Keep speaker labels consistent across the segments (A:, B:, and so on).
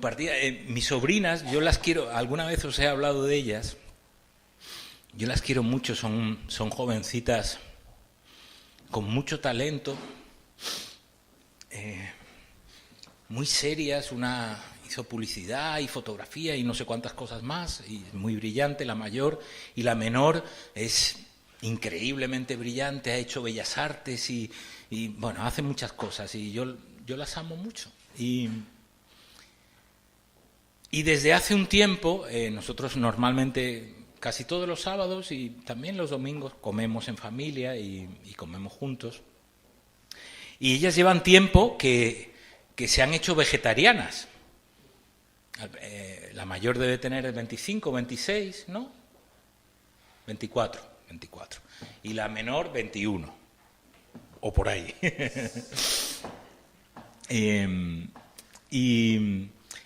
A: compartía. Mis sobrinas, yo las quiero, alguna vez os he hablado de ellas, yo las quiero mucho, son jovencitas con mucho talento, muy serias, una hizo publicidad y fotografía y no sé cuántas cosas más, y muy brillante la mayor, y la menor es increíblemente brillante, ha hecho bellas artes y bueno, hace muchas cosas, y yo las amo mucho. Y desde hace un tiempo, nosotros normalmente casi todos los sábados y también los domingos comemos en familia y comemos juntos. Y ellas llevan tiempo que se han hecho vegetarianas. La mayor debe tener 25, 26, ¿no? 24. Y la menor 21. O por ahí.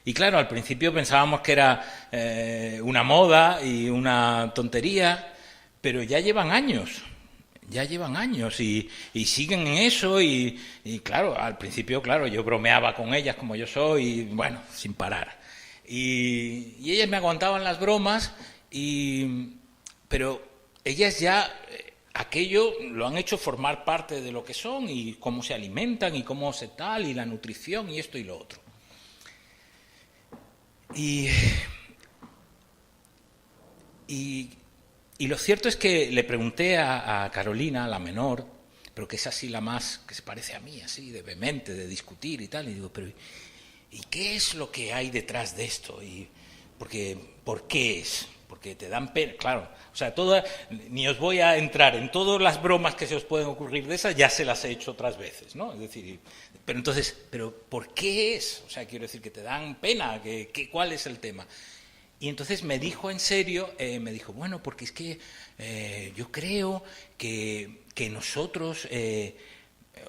A: Y claro, al principio pensábamos que era una moda y una tontería, pero ya llevan años y siguen en eso y claro, al principio, claro, yo bromeaba con ellas como yo soy y bueno, sin parar. Y ellas me aguantaban las bromas, pero ellas ya aquello lo han hecho formar parte de lo que son y cómo se alimentan y cómo se tal y la nutrición y esto y lo otro. Y lo cierto es que le pregunté a Carolina, la menor, pero que es así la más, que se parece a mí, así de vehemente, de discutir y tal, y digo, pero ¿y qué es lo que hay detrás de esto? ¿Por qué es? Porque te dan pena, claro, o sea, ni os voy a entrar en todas las bromas que se os pueden ocurrir de esas, ya se las he hecho otras veces, ¿no? Es decir, pero entonces, ¿por qué es? O sea, quiero decir, que te dan pena, ¿cuál es el tema? Y entonces me dijo en serio, me dijo, bueno, porque es que yo creo que nosotros,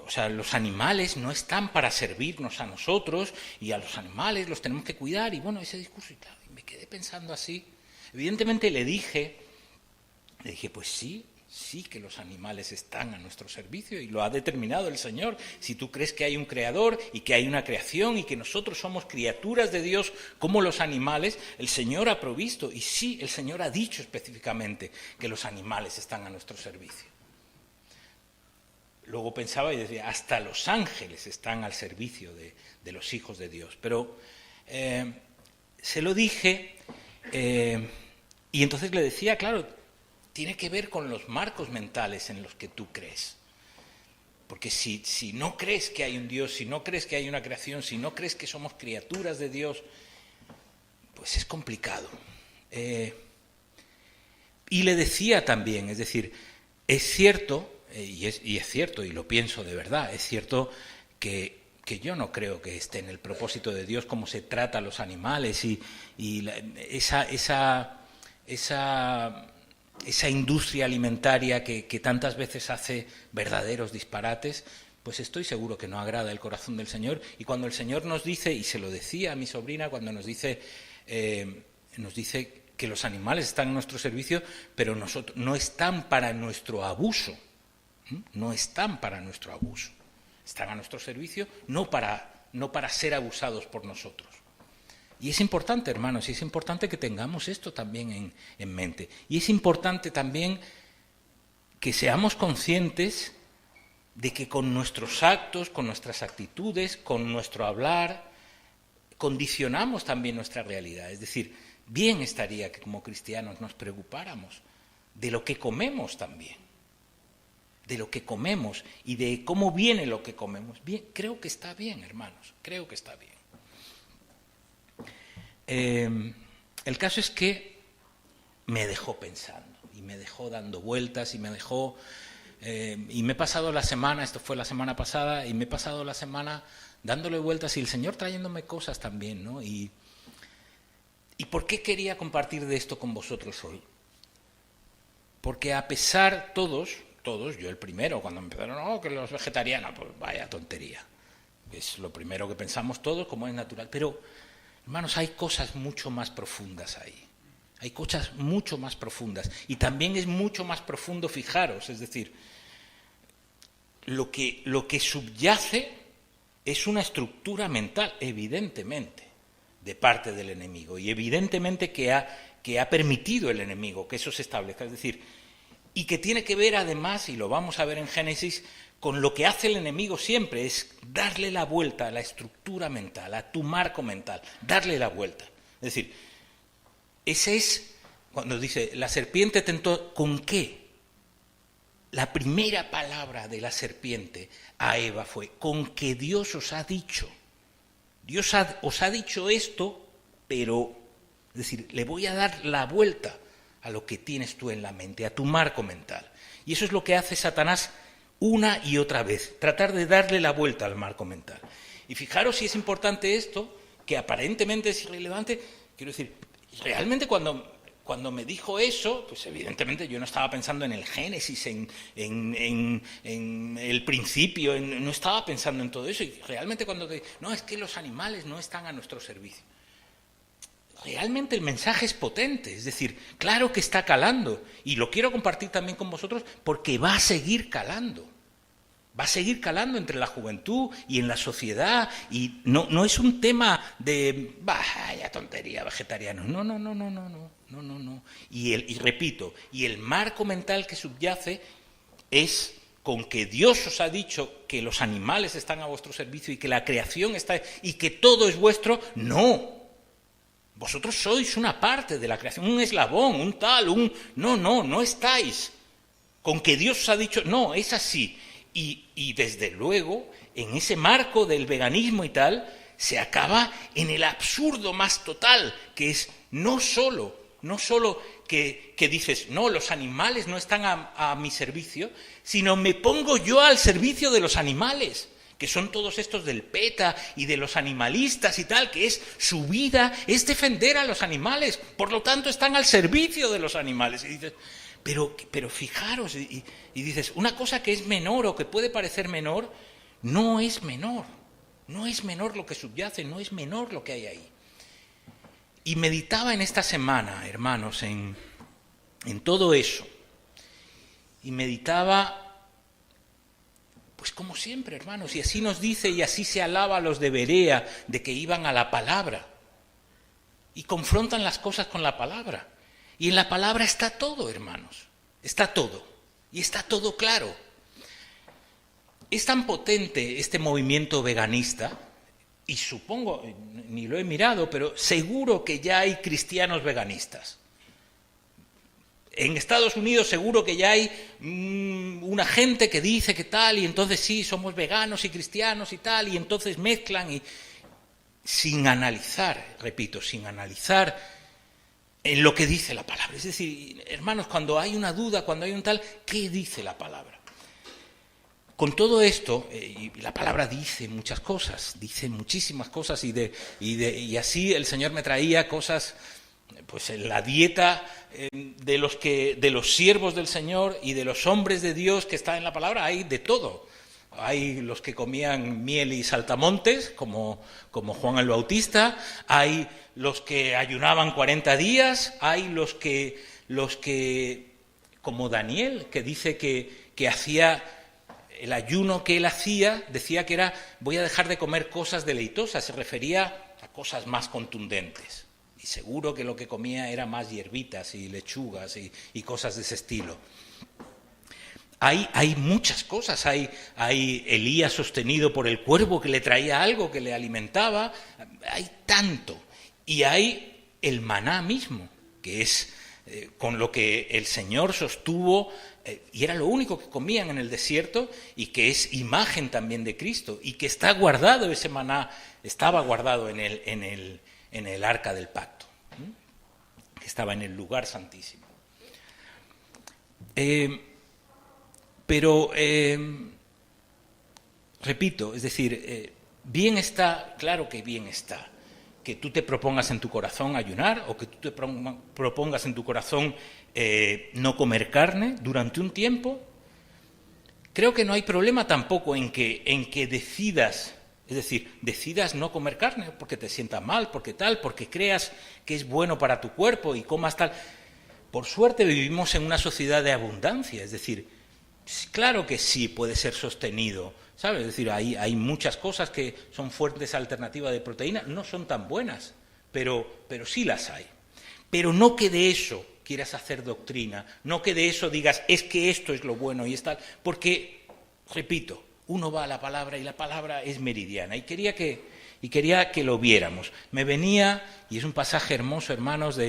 A: o sea, los animales no están para servirnos a nosotros y a los animales los tenemos que cuidar. Y bueno, ese discurso, y claro, me quedé pensando así. Evidentemente le dije, pues sí que los animales están a nuestro servicio y lo ha determinado el Señor. Si tú crees que hay un creador y que hay una creación y que nosotros somos criaturas de Dios como los animales, el Señor ha provisto, y sí, el Señor ha dicho específicamente que los animales están a nuestro servicio. Luego pensaba y decía, hasta los ángeles están al servicio de los hijos de Dios. Pero se lo dije y entonces le decía, claro, tiene que ver con los marcos mentales en los que tú crees. Porque si no crees que hay un Dios, si no crees que hay una creación, si no crees que somos criaturas de Dios, pues es complicado. Y le decía también, es decir, es cierto, y es cierto, y lo pienso de verdad, es cierto que yo no creo que esté en el propósito de Dios cómo se trata a los animales y esa industria alimentaria que tantas veces hace verdaderos disparates, pues estoy seguro que no agrada el corazón del Señor. Y cuando el Señor nos dice, y se lo decía a mi sobrina, cuando nos dice que los animales están a nuestro servicio, pero no están para nuestro abuso, no están para nuestro abuso, están a nuestro servicio no para ser abusados por nosotros. Y es importante, hermanos, y es importante que tengamos esto también en mente. Y es importante también que seamos conscientes de que con nuestros actos, con nuestras actitudes, con nuestro hablar, condicionamos también nuestra realidad. Es decir, bien estaría que como cristianos nos preocupáramos de lo que comemos también, de lo que comemos y de cómo viene lo que comemos. Bien, creo que está bien, hermanos, creo que está bien. El caso es que me dejó pensando y me dejó dando vueltas y me dejó y me he pasado la semana, esto fue la semana pasada, y me he pasado la semana dándole vueltas y el Señor trayéndome cosas también, ¿no? ¿Y por qué quería compartir de esto con vosotros hoy? Porque a pesar, todos, yo el primero, cuando empezaron, que los vegetarianos, pues vaya tontería, es lo primero que pensamos todos, como es natural, pero hermanos, hay cosas mucho más profundas ahí. Hay cosas mucho más profundas. Y también es mucho más profundo, fijaros, es decir, lo que subyace es una estructura mental, evidentemente. de parte del enemigo. Y evidentemente que ha permitido el enemigo que eso se establezca. Es decir, y que tiene que ver además, y lo vamos a ver en Génesis, con lo que hace el enemigo siempre, es darle la vuelta a la estructura mental, a tu marco mental, darle la vuelta. Es decir, ese es, cuando dice, la serpiente tentó, ¿con qué? La primera palabra de la serpiente a Eva fue, con que Dios os ha dicho. Dios os ha dicho esto, pero, es decir, le voy a dar la vuelta a lo que tienes tú en la mente, a tu marco mental. Y eso es lo que hace Satanás una y otra vez, tratar de darle la vuelta al marco mental. Y fijaros si es importante esto, que aparentemente es irrelevante. Quiero decir, realmente cuando me dijo eso, pues evidentemente yo no estaba pensando en el Génesis, en el principio, no estaba pensando en todo eso. Y realmente no, es que los animales no están a nuestro servicio. Realmente el mensaje es potente, es decir, claro que está calando, y lo quiero compartir también con vosotros porque va a seguir calando. Va a seguir calando entre la juventud y en la sociedad, y no es un tema de vaya tontería, vegetariano. No. Y repito, y el marco mental que subyace es con que Dios os ha dicho que los animales están a vuestro servicio y que la creación está y que todo es vuestro. No. Vosotros sois una parte de la creación, un eslabón, un tal, no estáis. Con que Dios os ha dicho, no, es así. Y desde luego, en ese marco del veganismo y tal, se acaba en el absurdo más total, que es no solo que dices, no, los animales no están a mi servicio, sino me pongo yo al servicio de los animales, que son todos estos del PETA y de los animalistas y tal, que es su vida, es defender a los animales, por lo tanto están al servicio de los animales. Y dices, pero fijaros, y dices, una cosa que es menor o que puede parecer menor, no es menor lo que subyace, no es menor lo que hay ahí. Y meditaba en esta semana, hermanos, en todo eso, y meditaba, pues como siempre, hermanos, y así nos dice y así se alaba a los de Berea, de que iban a la palabra, y confrontan las cosas con la palabra. Y en la palabra está todo, hermanos, está todo, y está todo claro. Es tan potente este movimiento veganista, y supongo, ni lo he mirado, pero seguro que ya hay cristianos veganistas. En Estados Unidos seguro que ya hay una gente que dice que tal, y entonces sí, somos veganos y cristianos y tal, y entonces mezclan, y sin analizar, repito, sin analizar en lo que dice la palabra. Es decir, hermanos, cuando hay una duda, cuando hay un tal, ¿qué dice la palabra? Con todo esto, y la palabra dice muchas cosas, dice muchísimas cosas, y así el Señor me traía cosas, pues en la dieta de los siervos del Señor y de los hombres de Dios que está en la palabra, hay de todo. Hay los que comían miel y saltamontes, como Juan el Bautista, hay los que ayunaban 40 días, hay los que como Daniel, que dice que hacía el ayuno que él hacía, decía que era, voy a dejar de comer cosas deleitosas, se refería a cosas más contundentes. Y seguro que lo que comía era más hierbitas y lechugas y cosas de ese estilo. Hay muchas cosas, hay Elías sostenido por el cuervo que le traía algo, que le alimentaba, hay tanto. Y hay el maná mismo, que es con lo que el Señor sostuvo, y era lo único que comían en el desierto, y que es imagen también de Cristo, y que está guardado, ese maná estaba guardado en el arca del pacto, que estaba en el lugar santísimo. Pero, repito, es decir, bien está, claro que bien está, que tú te propongas en tu corazón ayunar, o que tú te propongas en tu corazón no comer carne durante un tiempo. Creo que no hay problema tampoco en que decidas, es decir, decidas no comer carne porque te sienta mal, porque creas que es bueno para tu cuerpo y comas tal. Por suerte vivimos en una sociedad de abundancia, es decir, claro que sí puede ser sostenido, ¿sabes? Es decir, hay muchas cosas que son fuentes alternativas de proteína, no son tan buenas, pero sí las hay. Pero no que de eso quieras hacer doctrina, no que de eso digas, es que esto es lo bueno y es tal, porque, repito, uno va a la palabra y la palabra es meridiana. Y quería que lo viéramos. Me venía, y es un pasaje hermoso, hermanos,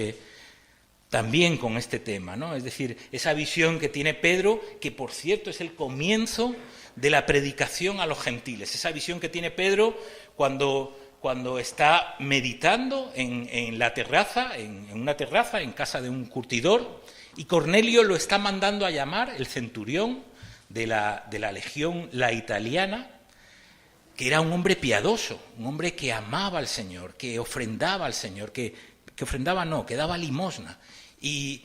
A: también con este tema, ¿no? Es decir, esa visión que tiene Pedro, que por cierto es el comienzo de la predicación a los gentiles. Esa visión que tiene Pedro cuando está meditando en la terraza, en una terraza, en casa de un curtidor, y Cornelio lo está mandando a llamar, el centurión de la legión la italiana, que era un hombre piadoso, un hombre que amaba al Señor, que ofrendaba al Señor, que daba limosna, y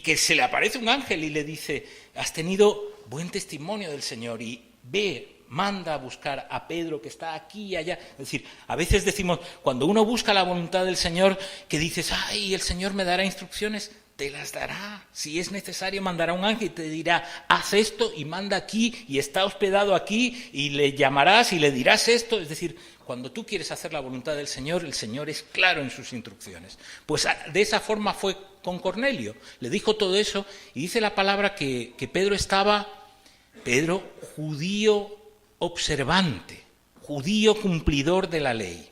A: que se le aparece un ángel y le dice, has tenido buen testimonio del Señor, y ve, manda a buscar a Pedro que está aquí y allá. Es decir, a veces decimos, cuando uno busca la voluntad del Señor, que dices, ay, el Señor me dará instrucciones, te las dará. Si es necesario, mandará un ángel y te dirá, haz esto y manda aquí y está hospedado aquí y le llamarás y le dirás esto. Es decir, cuando tú quieres hacer la voluntad del Señor, el Señor es claro en sus instrucciones. Pues de esa forma fue con Cornelio. Le dijo todo eso y dice la palabra que Pedro, judío observante, judío cumplidor de la ley.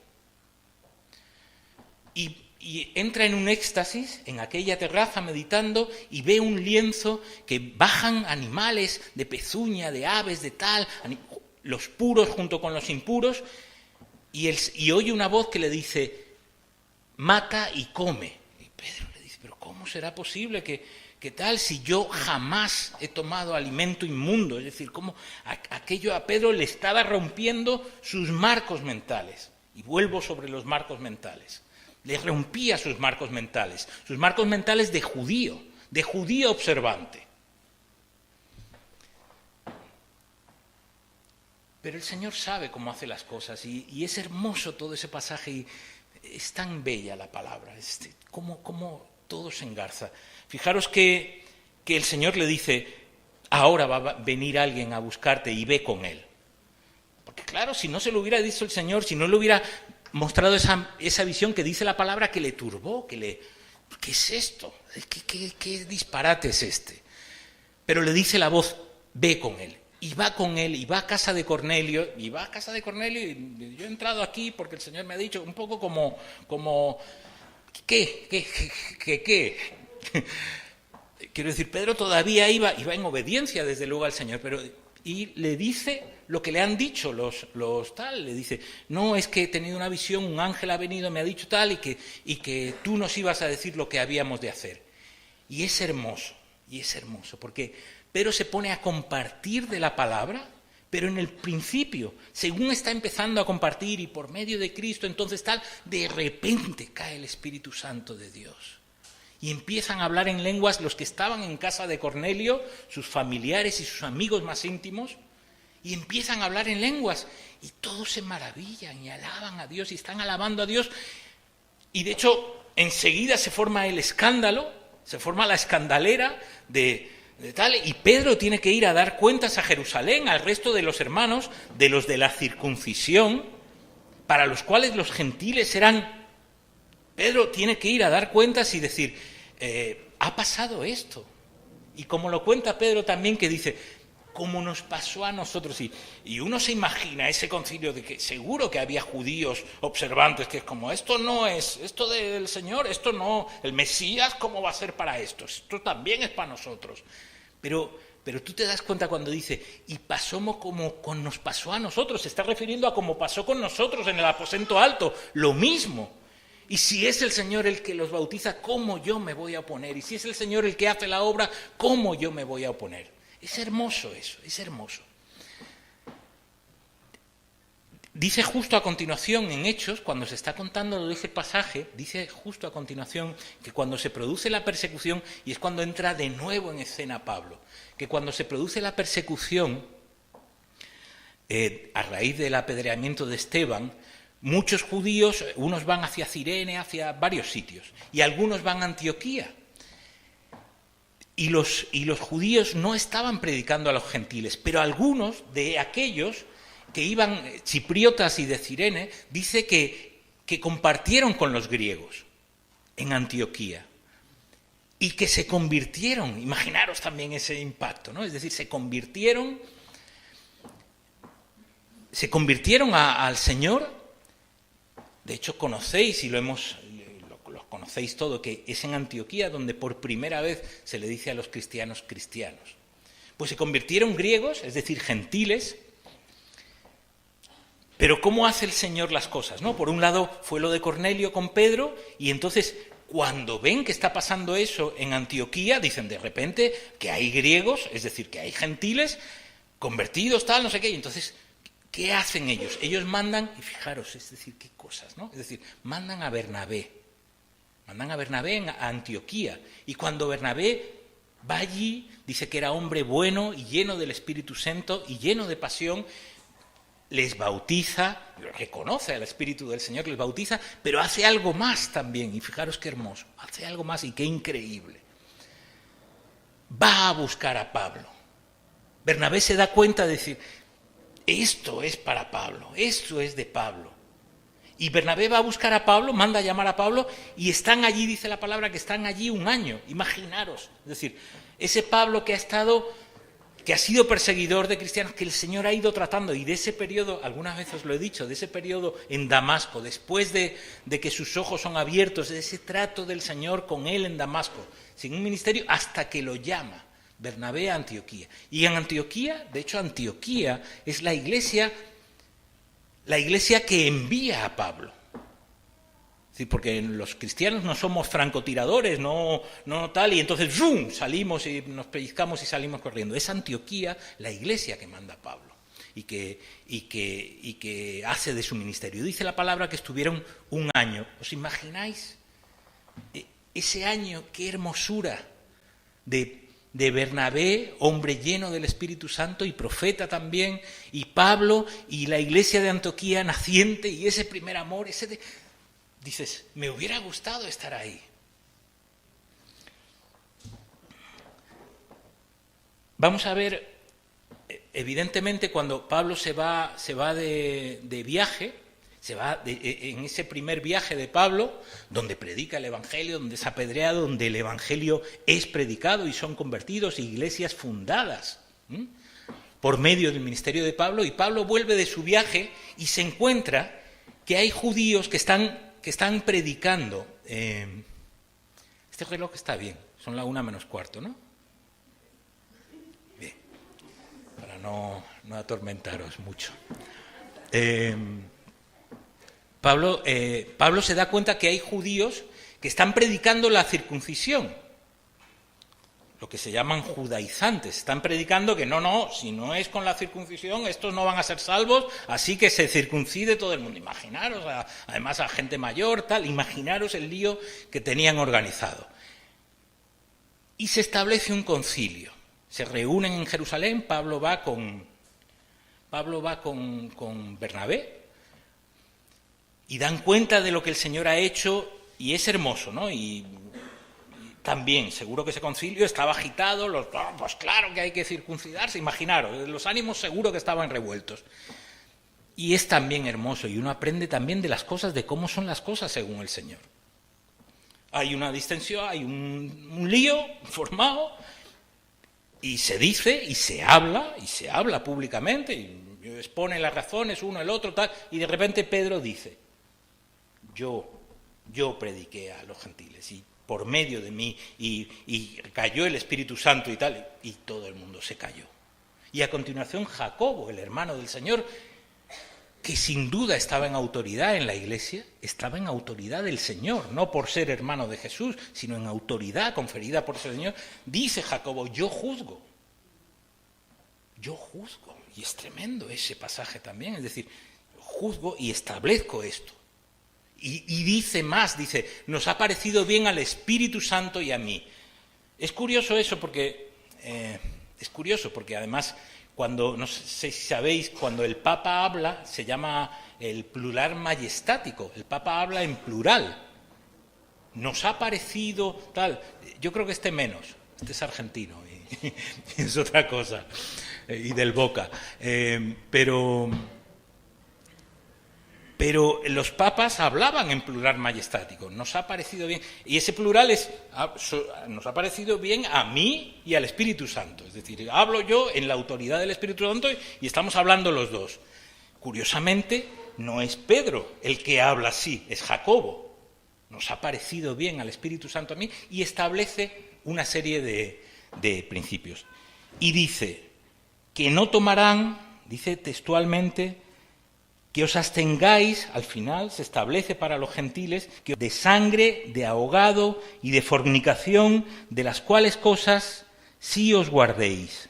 A: Y entra en un éxtasis en aquella terraza meditando y ve un lienzo que bajan animales de pezuña, de aves, de tal, los puros junto con los impuros, y oye una voz que le dice, mata y come. Y Pedro le dice, pero ¿cómo será posible que tal si yo jamás he tomado alimento inmundo? Es decir, cómo aquello a Pedro le estaba rompiendo sus marcos mentales. Y vuelvo sobre los marcos mentales. Le rompía sus marcos mentales de judío observante. Pero el Señor sabe cómo hace las cosas y es hermoso todo ese pasaje y es tan bella la palabra, cómo todo se engarza. Fijaros que el Señor le dice, ahora va a venir alguien a buscarte y ve con él. Porque claro, si no se lo hubiera dicho el Señor, si no le hubiera mostrado esa visión que dice la palabra que le turbó, ¿qué es esto? ¿Qué disparate es este? Pero le dice la voz, ve con él. Y va con él, y va a casa de Cornelio, y yo he entrado aquí porque el Señor me ha dicho, un poco como ¿qué? Quiero decir, Pedro todavía iba en obediencia, desde luego, al Señor, y le dice lo que le han dicho los tal, le dice, no, es que he tenido una visión, un ángel ha venido, me ha dicho tal, y que tú nos ibas a decir lo que habíamos de hacer. Y es hermoso, porque Pedro se pone a compartir de la palabra, pero en el principio, según está empezando a compartir y por medio de Cristo, entonces tal, de repente cae el Espíritu Santo de Dios. Y empiezan a hablar en lenguas los que estaban en casa de Cornelio, sus familiares y sus amigos más íntimos, y empiezan a hablar en lenguas, y todos se maravillan y alaban a Dios, y están alabando a Dios, y de hecho enseguida se forma el escándalo, se forma la escandalera de tal, y Pedro tiene que ir a dar cuentas a Jerusalén, al resto de los hermanos, de los de la circuncisión, para los cuales los gentiles eran. Pedro tiene que ir a dar cuentas y decir, ha pasado esto. Y como lo cuenta Pedro también, que dice, como nos pasó a nosotros. Y uno se imagina ese concilio de que seguro que había judíos observantes, que es como, esto no es, esto del Señor, esto no, el Mesías, ¿cómo va a ser para esto? Esto también es para nosotros. Pero tú te das cuenta cuando dice, y pasó como nos pasó a nosotros, se está refiriendo a cómo pasó con nosotros en el aposento alto, lo mismo. Y si es el Señor el que los bautiza, ¿cómo yo me voy a oponer? Y si es el Señor el que hace la obra, ¿cómo yo me voy a oponer? Es hermoso eso, es hermoso. Dice justo a continuación en Hechos, cuando se está contando ese pasaje, dice justo a continuación que cuando se produce la persecución, y es cuando entra de nuevo en escena Pablo, que cuando se produce la persecución, a raíz del apedreamiento de Esteban, muchos judíos, unos van hacia Cirene, hacia varios sitios, y algunos van a Antioquía. Y los judíos no estaban predicando a los gentiles, pero algunos de aquellos que iban, chipriotas y de Cirene, dice que que compartieron con los griegos en Antioquía y que se convirtieron, imaginaros también ese impacto, ¿no? Es decir, se convirtieron al Señor. De hecho, conocéis, y lo conocéis todo, que es en Antioquía donde por primera vez se le dice a los cristianos cristianos. Pues se convirtieron griegos, es decir, gentiles. Pero ¿cómo hace el Señor las cosas, no? Por un lado fue lo de Cornelio con Pedro, y entonces cuando ven que está pasando eso en Antioquía, dicen de repente que hay griegos, es decir, que hay gentiles convertidos, tal, no sé qué, y entonces, ¿qué hacen ellos? Ellos mandan, y fijaros, es decir, qué cosas, ¿no? Es decir, mandan a Bernabé a Antioquía, y cuando Bernabé va allí, dice que era hombre bueno y lleno del Espíritu Santo y lleno de pasión, les bautiza, reconoce al Espíritu del Señor, les bautiza, pero hace algo más también, y fijaros qué hermoso, hace algo más y qué increíble. Va a buscar a Pablo. Bernabé se da cuenta de decir, esto es para Pablo, esto es de Pablo. Y Bernabé va a buscar a Pablo, manda a llamar a Pablo, y están allí, dice la palabra, que están allí un año, imaginaros. Es decir, ese Pablo que ha sido perseguidor de cristianos, que el Señor ha ido tratando, y de ese periodo, algunas veces os lo he dicho, de ese periodo en Damasco, después de que sus ojos son abiertos, de ese trato del Señor con él en Damasco, sin un ministerio, hasta que lo llama Bernabé a Antioquía. Y en Antioquía, de hecho Antioquía es la iglesia que envía a Pablo. Sí, porque los cristianos no somos francotiradores, no tal, y entonces ¡zum!, salimos y nos pellizcamos y salimos corriendo. Es Antioquía la iglesia que manda a Pablo y que hace de su ministerio. Dice la palabra que estuvieron un año. ¿Os imagináis ese año? ¡Qué hermosura! De Bernabé, hombre lleno del Espíritu Santo y profeta también, y Pablo y la iglesia de Antioquía naciente, y ese primer amor, dices, me hubiera gustado estar ahí. Vamos a ver, evidentemente cuando Pablo se va de viaje, en ese primer viaje de Pablo, donde predica el Evangelio, donde es apedreado, donde el Evangelio es predicado y son convertidos, iglesias fundadas por medio del ministerio de Pablo, y Pablo vuelve de su viaje y se encuentra que hay judíos que están predicando. Este reloj está bien, son la 1:45, ¿no? Bien, para no atormentaros mucho. Pablo se da cuenta que hay judíos que están predicando la circuncisión, lo que se llaman judaizantes. Están predicando que no, si no es con la circuncisión, estos no van a ser salvos, así que se circuncide todo el mundo. Imaginaros, además a gente mayor, tal, imaginaros el lío que tenían organizado. Y se establece un concilio. Se reúnen en Jerusalén, Pablo va con Bernabé, y dan cuenta de lo que el Señor ha hecho, y es hermoso, ¿no? Y también, seguro que ese concilio estaba agitado, pues claro que hay que circuncidarse, imaginaros, los ánimos seguro que estaban revueltos. Y es también hermoso, y uno aprende también de las cosas, de cómo son las cosas según el Señor. Hay una distensión, hay un lío formado, y se dice, y se habla públicamente, y expone las razones, uno, el otro, tal, y de repente Pedro dice, yo prediqué a los gentiles, y por medio de mí, y cayó el Espíritu Santo y tal, y todo el mundo se cayó. Y a continuación Jacobo, el hermano del Señor, que sin duda estaba en autoridad en la iglesia, estaba en autoridad del Señor, no por ser hermano de Jesús, sino en autoridad conferida por ese Señor, dice Jacobo, yo juzgo, y es tremendo ese pasaje también, es decir, juzgo y establezco esto. Y dice más, dice, nos ha parecido bien al Espíritu Santo y a mí. Es curioso eso porque además, cuando, no sé si sabéis, cuando el Papa habla, se llama el plural majestático, el Papa habla en plural. Nos ha parecido tal, yo creo que menos, este es argentino y es otra cosa, y del Boca, pero Pero los papas hablaban en plural majestático, nos ha parecido bien, y ese plural nos ha parecido bien a mí y al Espíritu Santo, es decir, hablo yo en la autoridad del Espíritu Santo y estamos hablando los dos. Curiosamente, no es Pedro el que habla así, es Jacobo. Nos ha parecido bien al Espíritu Santo a mí y establece una serie de principios. Y dice que no tomarán, dice textualmente, que os abstengáis, al final se establece para los gentiles, que de sangre, de ahogado y de fornicación, de las cuales cosas sí os guardéis.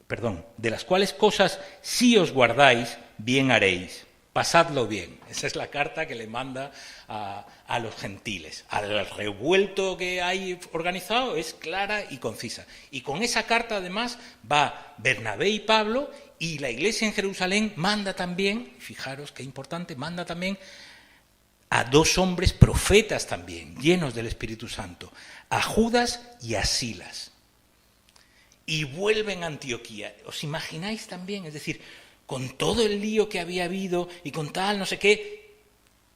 A: Perdón, de las cuales cosas sí os guardáis, bien haréis. Pasadlo bien. Esa es la carta que le manda a los gentiles. Al revuelto que hay organizado es clara y concisa. Y con esa carta, además, va Bernabé y Pablo, y la iglesia en Jerusalén manda también, fijaros qué importante, manda también a 2 hombres profetas también, llenos del Espíritu Santo, a Judas y a Silas. Y vuelven a Antioquía. ¿Os imagináis también? Es decir, con todo el lío que había habido y con tal, no sé qué,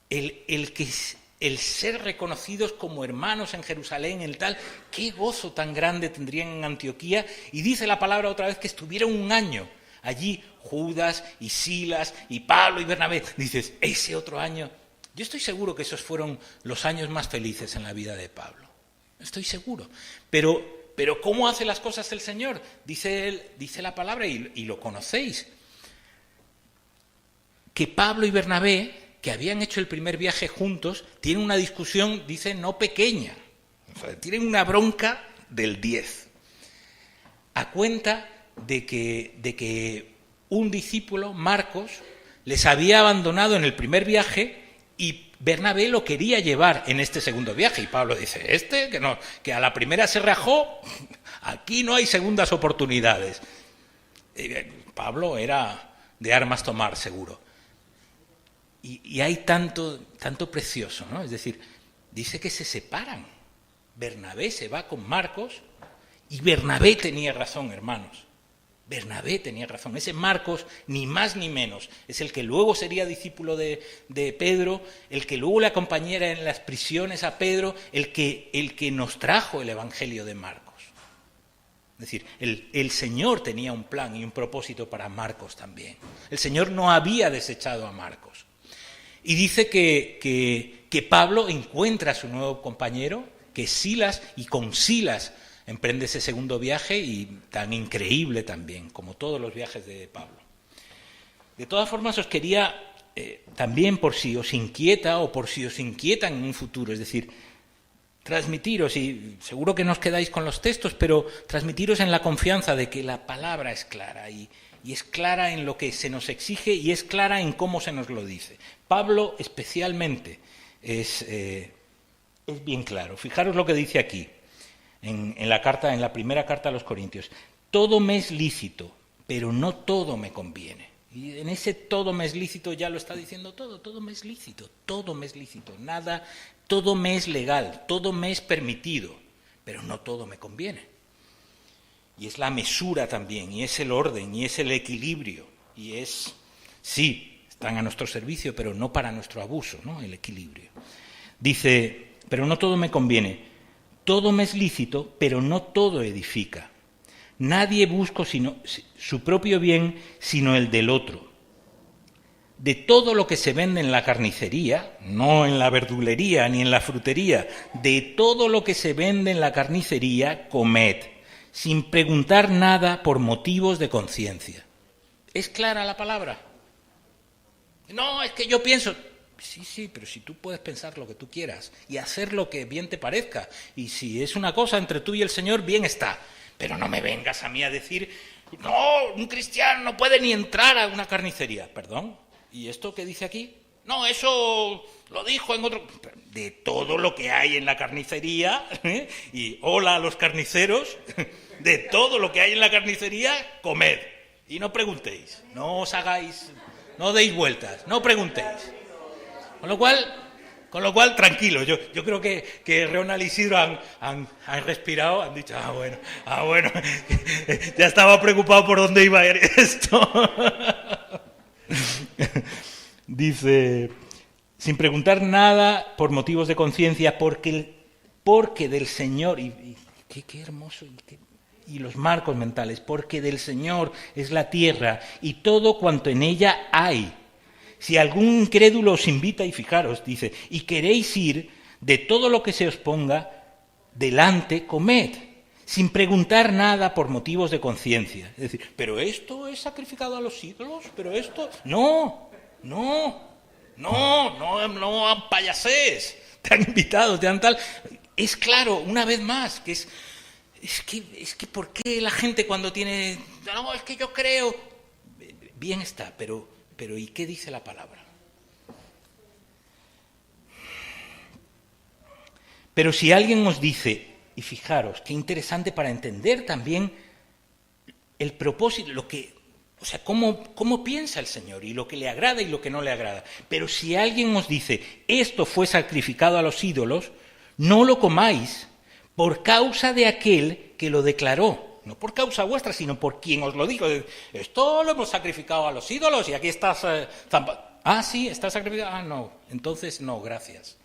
A: el ser reconocidos como hermanos en Jerusalén, el tal, qué gozo tan grande tendrían en Antioquía. Y dice la palabra otra vez que estuvieron 1 año allí, Judas y Silas y Pablo y Bernabé. Dices, ese otro año, yo estoy seguro que esos fueron los años más felices en la vida de Pablo. Estoy seguro. Pero ¿cómo hace las cosas el Señor? Dice la palabra y lo conocéis. Que Pablo y Bernabé, que habían hecho el primer viaje juntos, tienen una discusión, dice, no pequeña. O sea, tienen una bronca del 10. A cuenta de que un discípulo, Marcos, les había abandonado en el primer viaje y Bernabé lo quería llevar en este segundo viaje. Y Pablo dice, que a la primera se rajó, aquí no hay segundas oportunidades. Pablo era de armas tomar, seguro. Y hay tanto precioso, ¿no? Es decir, dice que se separan. Bernabé se va con Marcos y Bernabé tenía razón, hermanos. Bernabé tenía razón. Ese Marcos, ni más ni menos, es el que luego sería discípulo de Pedro, el que luego le acompañara en las prisiones a Pedro, el que nos trajo el Evangelio de Marcos. Es decir, el Señor tenía un plan y un propósito para Marcos también. El Señor no había desechado a Marcos. Y dice que Pablo encuentra a su nuevo compañero, que es Silas, y con Silas emprende ese segundo viaje, y tan increíble también, como todos los viajes de Pablo. De todas formas, os quería también, por si os inquieta o por si os inquietan en un futuro, es decir, transmitiros, y seguro que no os quedáis con los textos, pero transmitiros en la confianza de que la palabra es clara, y es clara en lo que se nos exige y es clara en cómo se nos lo dice. Pablo especialmente es bien claro. Fijaros lo que dice aquí, en la primera carta a los Corintios. Todo me es lícito, pero no todo me conviene. Y en ese todo me es lícito ya lo está diciendo todo me es lícito, nada, todo me es legal, todo me es permitido, pero no todo me conviene. Y es la mesura también, y es el orden, y es el equilibrio, y sí, están a nuestro servicio, pero no para nuestro abuso, ¿no? El equilibrio. Dice, pero no todo me conviene, todo me es lícito, pero no todo edifica. Nadie busca sino su propio bien, sino el del otro. De todo lo que se vende en la carnicería, no en la verdulería ni en la frutería, de todo lo que se vende en la carnicería, comed, sin preguntar nada por motivos de conciencia. ¿Es clara la palabra? No, es que yo pienso. Sí, pero si tú puedes pensar lo que tú quieras y hacer lo que bien te parezca, y si es una cosa entre tú y el Señor, bien está. Pero no me vengas a mí a decir, no, un cristiano no puede ni entrar a una carnicería. ¿Perdón? ¿Y esto qué dice aquí? No, eso lo dijo en otro... De todo lo que hay en la carnicería, y hola a los carniceros, de todo lo que hay en la carnicería, comed. Y no preguntéis, no os hagáis, no deis vueltas, no preguntéis. Con lo cual, Con lo cual, tranquilo, yo creo que Ronald y Isidro han respirado, han dicho, bueno, ya estaba preocupado por dónde iba a ir esto. Dice, sin preguntar nada por motivos de conciencia, porque del Señor, y qué hermoso, y los marcos mentales, porque del Señor es la tierra y todo cuanto en ella hay. Si algún incrédulo os invita, y fijaros, dice, y queréis ir, de todo lo que se os ponga delante, comed, sin preguntar nada por motivos de conciencia. Es decir, ¿pero esto es sacrificado a los ídolos? ¿Pero esto? No, payasés, te han invitado, te han tal. Es claro, una vez más, que es que ¿por qué la gente cuando tiene... No, es que yo creo... Bien está, pero ¿y qué dice la palabra? Pero si alguien os dice, y fijaros, qué interesante para entender también el propósito, cómo piensa el Señor, y lo que le agrada y lo que no le agrada. Pero si alguien os dice, esto fue sacrificado a los ídolos, no lo comáis por causa de aquel que lo declaró. No por causa vuestra, sino por quien os lo dijo. Esto lo hemos sacrificado a los ídolos y aquí estás... sí, estás sacrificado. No, entonces no, gracias.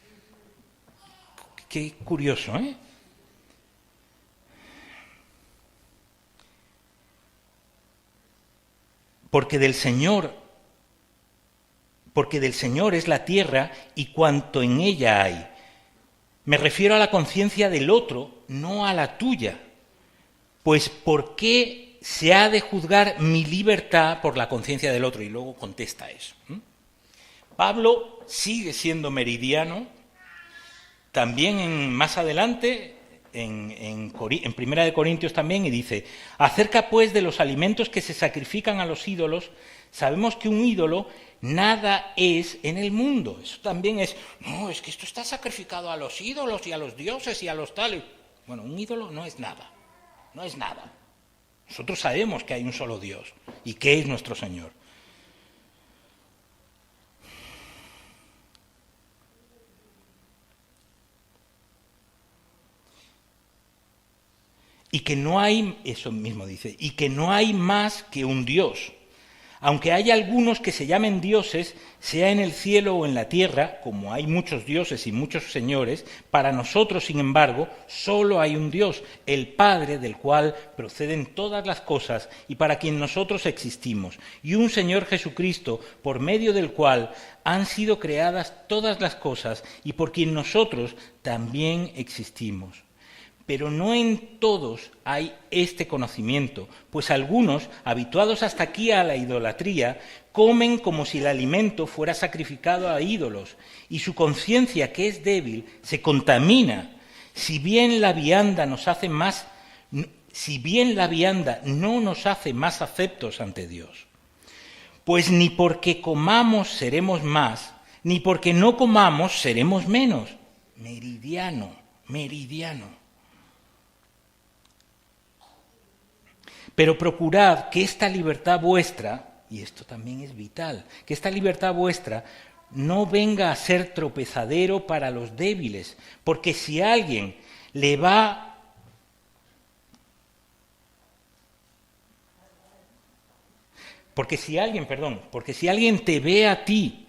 A: Qué curioso, ¿eh? Porque del Señor es la tierra y cuanto en ella hay. Me refiero a la conciencia del otro, no a la tuya. Pues ¿por qué se ha de juzgar mi libertad por la conciencia del otro? Y luego contesta eso. Pablo sigue siendo meridiano, también más adelante, en 1 Corintios también, y dice, acerca pues de los alimentos que se sacrifican a los ídolos, sabemos que un ídolo nada es en el mundo. Eso también es, no, es que esto está sacrificado a los ídolos y a los dioses y a los tales. Bueno, un ídolo no es nada. No es nada. Nosotros sabemos que hay un solo Dios y que es nuestro Señor. Y que no hay, eso mismo dice, y que no hay más que un Dios. Aunque hay algunos que se llamen dioses, sea en el cielo o en la tierra, como hay muchos dioses y muchos señores, para nosotros, sin embargo, solo hay un Dios, el Padre, del cual proceden todas las cosas y para quien nosotros existimos, y un Señor Jesucristo, por medio del cual han sido creadas todas las cosas y por quien nosotros también existimos. Pero no en todos hay este conocimiento, pues algunos, habituados hasta aquí a la idolatría, comen como si el alimento fuera sacrificado a ídolos, y su conciencia, que es débil, se contamina. Si bien la vianda no nos hace más aceptos ante Dios, pues ni porque comamos seremos más, ni porque no comamos seremos menos. Meridiano. Pero procurad que esta libertad vuestra, y esto también es vital, que esta libertad vuestra no venga a ser tropezadero para los débiles, porque si alguien porque si alguien te ve a ti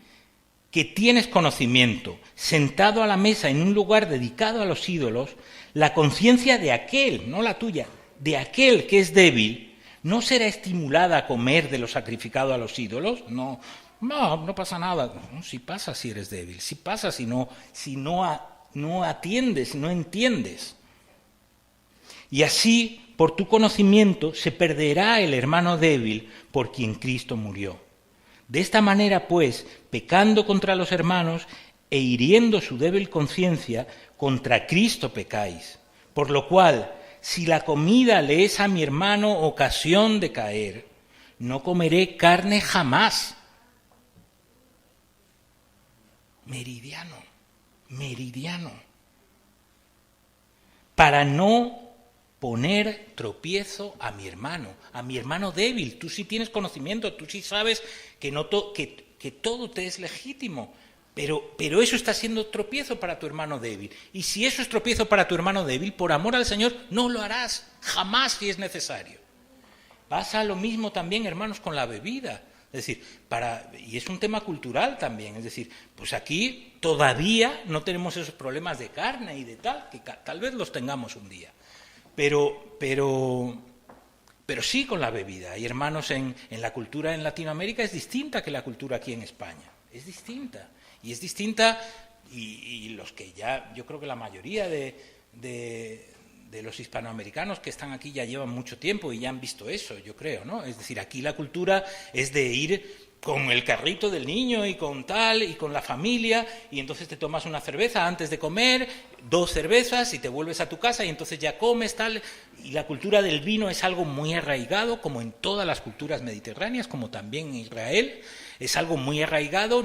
A: que tienes conocimiento, sentado a la mesa en un lugar dedicado a los ídolos, la conciencia de aquel, no la tuya, de aquel que es débil, ¿no será estimulada a comer de lo sacrificado a los ídolos? No pasa nada. No, si pasa si eres débil, si pasa si no atiendes, no entiendes. Y así, por tu conocimiento, se perderá el hermano débil por quien Cristo murió. De esta manera, pues, pecando contra los hermanos e hiriendo su débil conciencia, contra Cristo pecáis. Por lo cual, si la comida le es a mi hermano ocasión de caer, no comeré carne jamás. Meridiano. Para no poner tropiezo a mi hermano débil. Tú sí tienes conocimiento, tú sí sabes que todo te es legítimo, Pero eso está siendo tropiezo para tu hermano débil. Y si eso es tropiezo para tu hermano débil, por amor al Señor, no lo harás jamás si es necesario. Pasa lo mismo también, hermanos, con la bebida. Es decir, y es un tema cultural también. Es decir, pues aquí todavía no tenemos esos problemas de carne y de tal, que tal vez los tengamos un día. Pero sí con la bebida. Y hermanos, en la cultura en Latinoamérica es distinta que la cultura aquí en España. Es distinta. Y es distinta, y los que ya, yo creo que la mayoría de los hispanoamericanos que están aquí ya llevan mucho tiempo y ya han visto eso, yo creo, ¿no? Es decir, aquí la cultura es de ir con el carrito del niño y con tal, y con la familia, y entonces te tomas una cerveza antes de comer, 2 cervezas, y te vuelves a tu casa, y entonces ya comes, tal. Y la cultura del vino es algo muy arraigado, como en todas las culturas mediterráneas, como también en Israel. Es algo muy arraigado,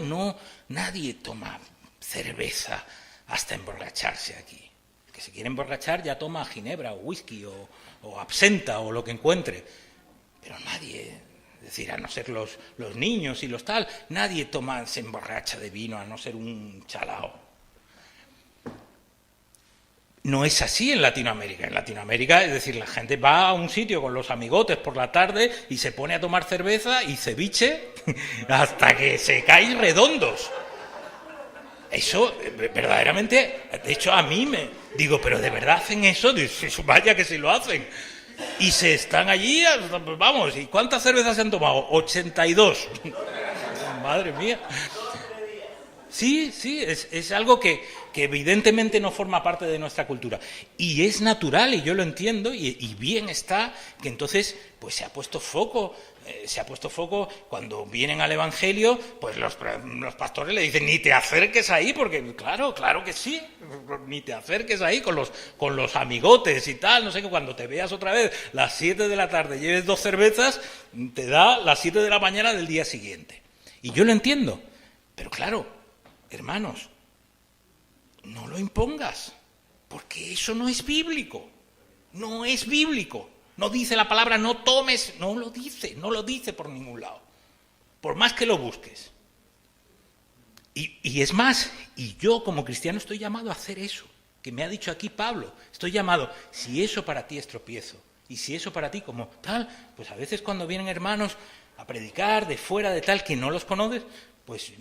A: nadie toma cerveza hasta emborracharse aquí. Que si quiere emborrachar ya toma ginebra o whisky o absenta o lo que encuentre. Pero nadie, es decir, a no ser los niños y los tal, nadie se emborracha de vino, a no ser un chalao. No es así en Latinoamérica. En Latinoamérica, es decir, la gente va a un sitio con los amigotes por la tarde y se pone a tomar cerveza y ceviche hasta que se caen redondos. Eso, verdaderamente, de hecho a mí me digo, ¿pero de verdad hacen eso? Dice, vaya que sí lo hacen. Y se están allí, vamos, ¿y cuántas cervezas se han tomado? 82. Madre mía. Sí, es algo que evidentemente no forma parte de nuestra cultura. Y es natural, y yo lo entiendo, y bien está, que entonces pues se ha puesto foco cuando vienen al Evangelio, pues los pastores le dicen, ni te acerques ahí, porque claro que sí, ni te acerques ahí con los amigotes y tal, no sé, que cuando te veas otra vez las 7 de la tarde, lleves 2 cervezas, te da las 7 de la mañana del día siguiente. Y yo lo entiendo, pero claro, hermanos, no lo impongas, porque eso no es bíblico. No es bíblico. No dice la palabra no tomes, no lo dice por ningún lado. Por más que lo busques. Y es más, y yo como cristiano estoy llamado a hacer eso, que me ha dicho aquí Pablo. Estoy llamado, si eso para ti es tropiezo, y si eso para ti como tal, pues a veces cuando vienen hermanos a predicar de fuera de tal que no los conoces, pues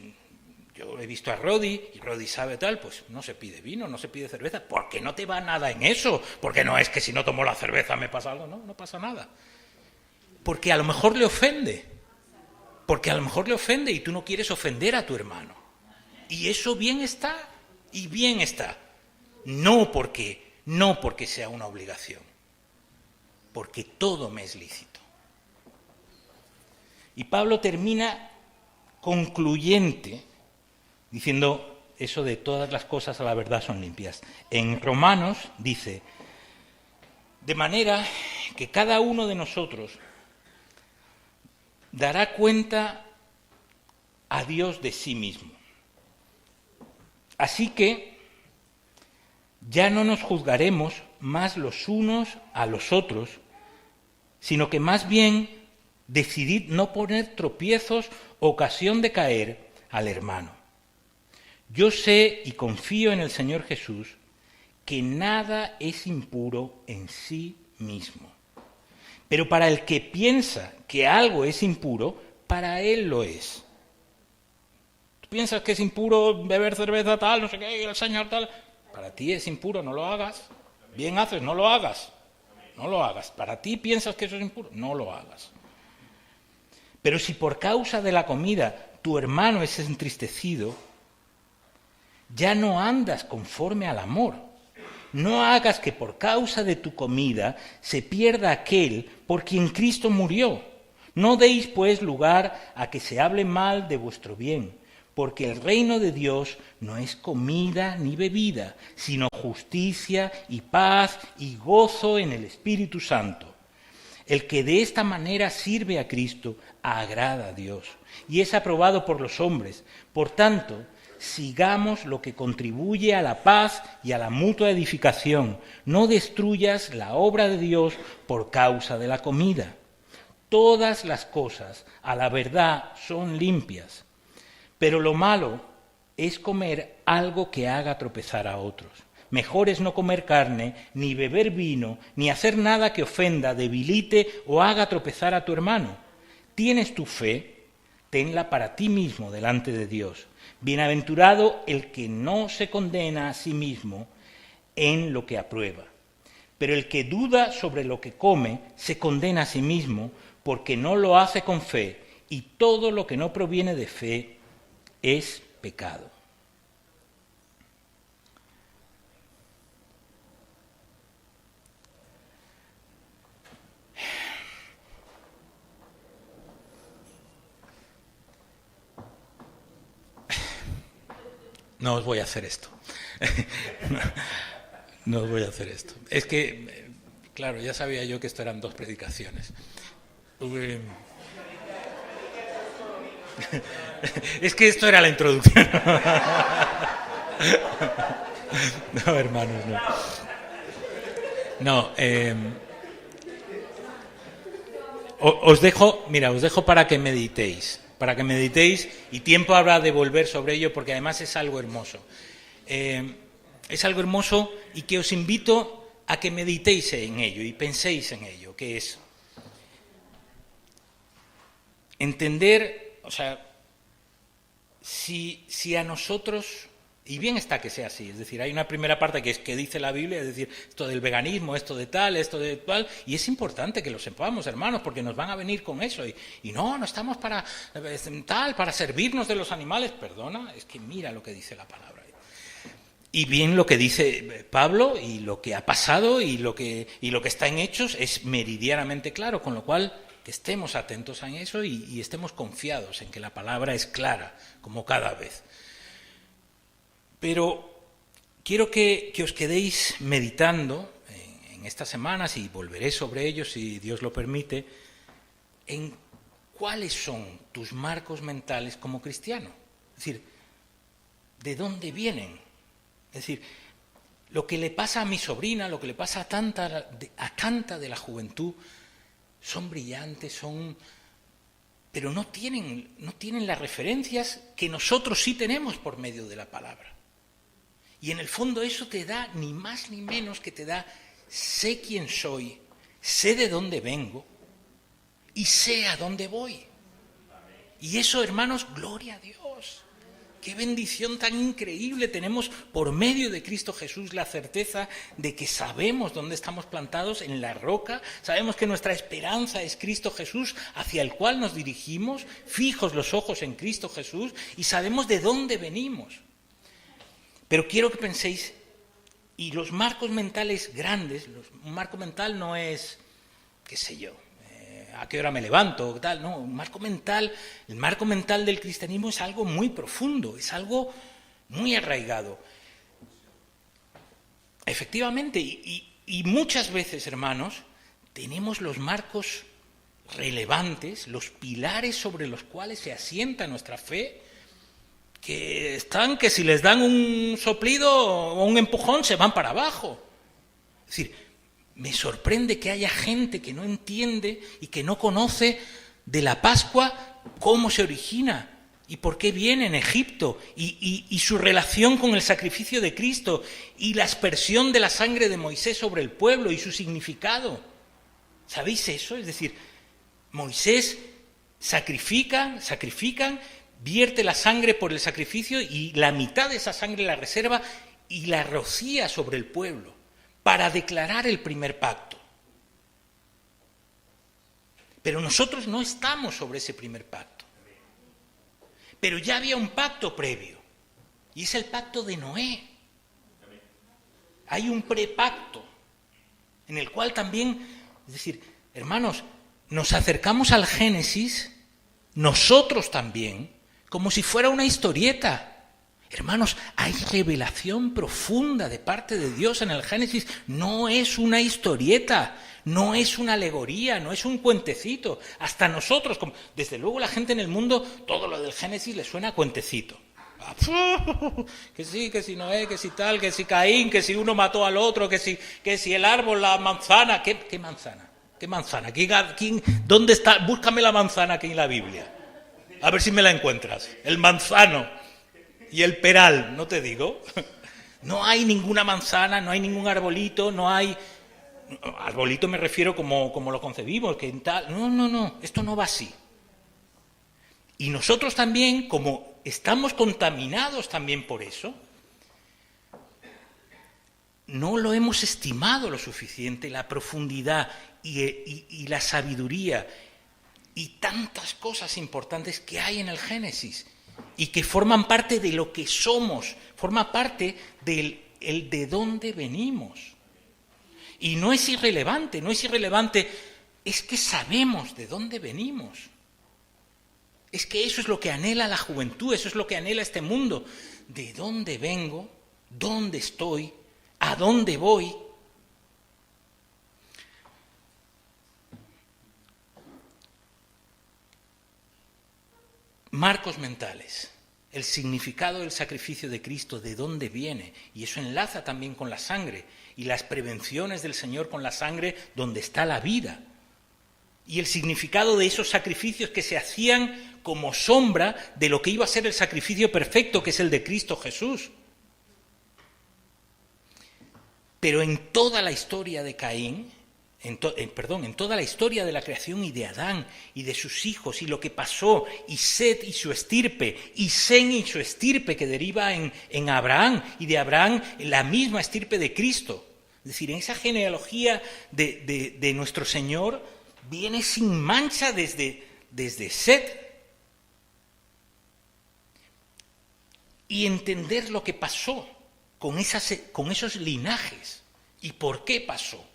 A: yo he visto a Rodi, y Rodi sabe tal, pues no se pide vino, no se pide cerveza, porque no te va nada en eso, porque no es que si no tomo la cerveza me pasa algo, no pasa nada. Porque a lo mejor le ofende, y tú no quieres ofender a tu hermano. Y eso bien está, No porque sea una obligación, porque todo me es lícito. Y Pablo termina concluyente, diciendo eso de todas las cosas a la verdad son limpias. En Romanos dice, de manera que cada uno de nosotros dará cuenta a Dios de sí mismo. Así que ya no nos juzgaremos más los unos a los otros, sino que más bien decidid no poner tropiezos o ocasión de caer al hermano. Yo sé y confío en el Señor Jesús que nada es impuro en sí mismo. Pero para el que piensa que algo es impuro, para él lo es. ¿Tú piensas que es impuro beber cerveza tal, no sé qué, y el Señor tal? Para ti es impuro, no lo hagas. Bien haces, no lo hagas. No lo hagas. Para ti piensas que eso es impuro, no lo hagas. Pero si por causa de la comida tu hermano es entristecido, ya no andas conforme al amor. No hagas que por causa de tu comida se pierda aquel por quien Cristo murió. No deis pues lugar a que se hable mal de vuestro bien, porque el reino de Dios no es comida ni bebida, sino justicia y paz y gozo en el Espíritu Santo. El que de esta manera sirve a Cristo agrada a Dios y es aprobado por los hombres. Por tanto, sigamos lo que contribuye a la paz y a la mutua edificación. No destruyas la obra de Dios por causa de la comida. Todas las cosas, a la verdad, son limpias, pero lo malo es comer algo que haga tropezar a otros. Mejor es no comer carne, ni beber vino, ni hacer nada que ofenda, debilite o haga tropezar a tu hermano. ¿Tienes tu fe? Tenla para ti mismo delante de Dios. Bienaventurado el que no se condena a sí mismo en lo que aprueba. Pero el que duda sobre lo que come se condena a sí mismo porque no lo hace con fe, y todo lo que no proviene de fe es pecado. No os voy a hacer esto. No os voy a hacer esto. Es que, claro, ya sabía yo que esto eran 2 predicaciones. Es que esto era la introducción. No, hermanos, no. No, os dejo para que meditéis. Y tiempo habrá de volver sobre ello, porque además es algo hermoso. Es algo hermoso y que os invito a que meditéis en ello y penséis en ello, que es entender, o sea, si a nosotros, y bien está que sea así, es decir, hay una primera parte que dice la Biblia, es decir, esto del veganismo, esto de tal, y es importante que lo sepamos, hermanos, porque nos van a venir con eso, y no estamos para servirnos de los animales, perdona, es que mira lo que dice la palabra. Y bien lo que dice Pablo, y lo que ha pasado, y lo que está en Hechos, es meridianamente claro, con lo cual que estemos atentos a eso y estemos confiados en que la palabra es clara, como cada vez. Pero quiero que os quedéis meditando en estas semanas, y volveré sobre ello si Dios lo permite, en cuáles son tus marcos mentales como cristiano. Es decir, ¿de dónde vienen? Es decir, lo que le pasa a mi sobrina, lo que le pasa a tanta de la juventud, son brillantes, pero no tienen las referencias que nosotros sí tenemos por medio de la palabra. Y en el fondo eso te da, ni más ni menos que te da, sé quién soy, sé de dónde vengo y sé a dónde voy. Y eso, hermanos, gloria a Dios. Qué bendición tan increíble tenemos por medio de Cristo Jesús, la certeza de que sabemos dónde estamos plantados, en la roca, sabemos que nuestra esperanza es Cristo Jesús, hacia el cual nos dirigimos, fijos los ojos en Cristo Jesús, y sabemos de dónde venimos. Pero quiero que penséis, y los marcos mentales grandes, un marco mental no es, qué sé yo, a qué hora me levanto, tal, no, el marco mental del cristianismo es algo muy profundo, es algo muy arraigado. Efectivamente, y muchas veces, hermanos, tenemos los marcos relevantes, los pilares sobre los cuales se asienta nuestra fe, que están, que si les dan un soplido o un empujón se van para abajo. Es decir, me sorprende que haya gente que no entiende y que no conoce de la Pascua cómo se origina y por qué viene en Egipto y su relación con el sacrificio de Cristo y la aspersión de la sangre de Moisés sobre el pueblo y su significado. ¿Sabéis eso? Es decir, Moisés sacrifican, vierte la sangre por el sacrificio y la mitad de esa sangre la reserva y la rocía sobre el pueblo para declarar el primer pacto. Pero nosotros no estamos sobre ese primer pacto. Pero ya había un pacto previo, y es el pacto de Noé. Hay un prepacto, en el cual también, es decir, hermanos, nos acercamos al Génesis, nosotros también, como si fuera una historieta. Hermanos, hay revelación profunda de parte de Dios en el Génesis. No es una historieta, no es una alegoría, no es un cuentecito. Hasta nosotros, desde luego la gente en el mundo, todo lo del Génesis le suena a cuentecito. Que sí, que si Noé, que si tal, que si Caín, que si uno mató al otro, que si el árbol, la manzana. ¿Qué manzana? ¿Qué manzana? ¿Dónde está? Búscame la manzana aquí en la Biblia. A ver si me la encuentras. El manzano. y el peral, no te digo. No hay ninguna manzana, no hay ningún arbolito, no hay... Arbolito me refiero como lo concebimos, que tal... No, esto no va así. Y nosotros también, como estamos contaminados también por eso, no lo hemos estimado lo suficiente, la profundidad y la sabiduría y tantas cosas importantes que hay en el Génesis y que forman parte de lo que somos, forma parte del de dónde venimos. Y no es irrelevante, es que sabemos de dónde venimos. Es que eso es lo que anhela la juventud, eso es lo que anhela este mundo. ¿De dónde vengo? ¿Dónde estoy? ¿A dónde voy? Marcos mentales, el significado del sacrificio de Cristo, de dónde viene, y eso enlaza también con la sangre, y las prevenciones del Señor con la sangre, donde está la vida, y el significado de esos sacrificios que se hacían como sombra de lo que iba a ser el sacrificio perfecto, que es el de Cristo Jesús. Pero en toda la historia de Caín, en toda la historia de la creación y de Adán y de sus hijos y lo que pasó, y Set y su estirpe, y Sem y su estirpe que deriva en Abraham, y de Abraham la misma estirpe de Cristo. Es decir, en esa genealogía de nuestro Señor viene sin mancha desde Set. Y entender lo que pasó con esos linajes y por qué pasó.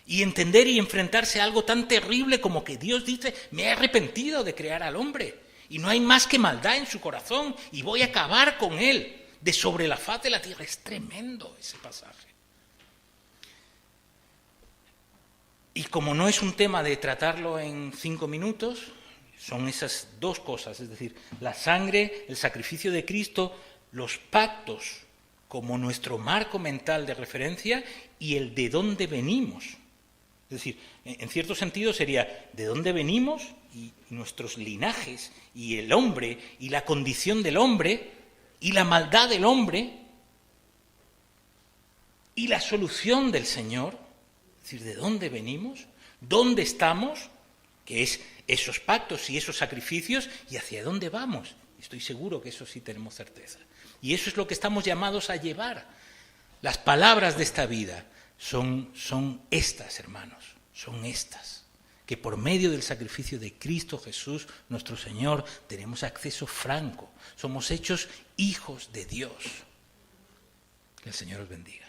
A: Y entender y enfrentarse a algo tan terrible como que Dios dice, me he arrepentido de crear al hombre y no hay más que maldad en su corazón y voy a acabar con él de sobre la faz de la tierra. Es tremendo ese pasaje. Y como no es un tema de tratarlo en 5 minutos, son esas dos cosas, es decir, la sangre, el sacrificio de Cristo, los pactos como nuestro marco mental de referencia y el de dónde venimos. Es decir, en cierto sentido sería de dónde venimos y nuestros linajes y el hombre y la condición del hombre y la maldad del hombre y la solución del Señor, es decir, de dónde venimos, dónde estamos, que es esos pactos y esos sacrificios y hacia dónde vamos. Estoy seguro que eso sí tenemos certeza. Y eso es lo que estamos llamados a llevar. Las palabras de esta vida son estas, hermanos, son estas, que por medio del sacrificio de Cristo Jesús, nuestro Señor, tenemos acceso franco. Somos hechos hijos de Dios. Que el Señor os bendiga.